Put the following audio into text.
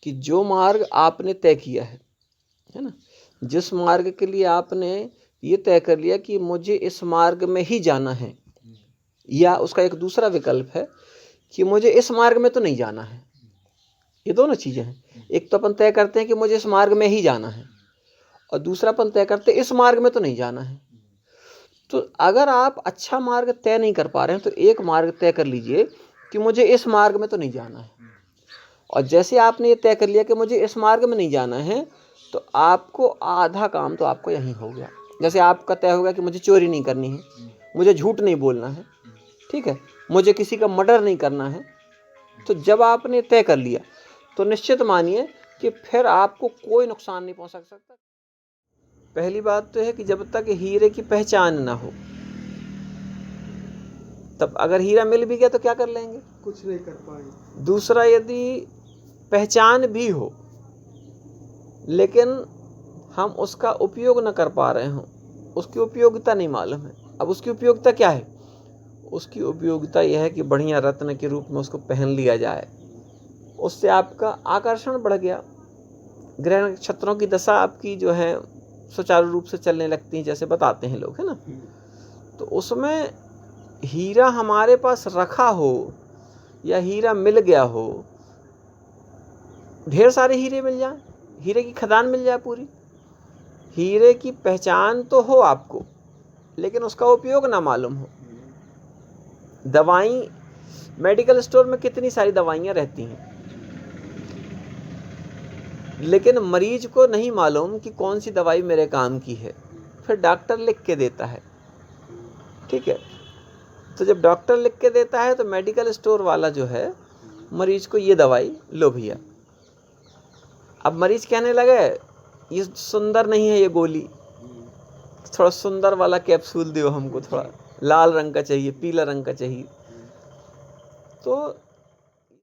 कि जो मार्ग आपने तय किया है ना, जिस मार्ग के लिए आपने ये तय कर लिया कि मुझे इस मार्ग में ही जाना है, या उसका एक दूसरा विकल्प है कि मुझे इस मार्ग में तो नहीं जाना है। ये दोनों चीजें हैं। एक तो अपन तय करते हैं कि मुझे इस मार्ग में ही जाना है, और दूसरा अपन तय करते हैं इस मार्ग में तो नहीं जाना है। तो अगर आप अच्छा मार्ग तय नहीं कर पा रहे हैं तो एक मार्ग तय कर लीजिए कि मुझे इस मार्ग में तो नहीं जाना है। और जैसे आपने ये तय कर लिया कि मुझे इस मार्ग में नहीं जाना है, तो आपको आधा काम तो आपको यहीं हो गया। जैसे आपका तय होगा कि मुझे चोरी नहीं करनी है, मुझे झूठ नहीं बोलना है, ठीक है, मुझे किसी का मर्डर नहीं करना है। तो जब आपने तय कर लिया तो निश्चित मानिए कि फिर आपको कोई नुकसान नहीं पहुंच सकता। पहली बात तो है कि जब तक हीरे की पहचान ना हो, तब अगर हीरा मिल भी गया तो क्या कर लेंगे, कुछ नहीं कर पाएंगे। दूसरा, यदि पहचान भी हो लेकिन हम उसका उपयोग न कर पा रहे हों, उसकी उपयोगिता नहीं मालूम है। अब उसकी उपयोगिता क्या है? उसकी उपयोगिता यह है कि बढ़िया रत्न के रूप में उसको पहन लिया जाए, उससे आपका आकर्षण बढ़ गया, ग्रह नक्षत्रों की दशा आपकी जो है सुचारू रूप से चलने लगती है, जैसे बताते हैं लोग, है ना। तो उसमें हीरा हमारे पास रखा हो या हीरा मिल गया हो, ढेर सारे हीरे मिल जाए, हीरे की खदान मिल जाए पूरी, हीरे की पहचान तो हो आपको लेकिन उसका उपयोग ना मालूम हो। दवाई, मेडिकल स्टोर में कितनी सारी दवाइयाँ रहती हैं, लेकिन मरीज को नहीं मालूम कि कौन सी दवाई मेरे काम की है, फिर डॉक्टर लिख के देता है, ठीक है। तो जब डॉक्टर लिख के देता है तो मेडिकल स्टोर वाला जो है मरीज को ये दवाई लो भैया। अब मरीज कहने लगे ये सुंदर नहीं है, ये गोली, थोड़ा सुंदर वाला कैप्सूल दो हमको, थोड़ा लाल रंग का चाहिए, पीला रंग का चाहिए। तो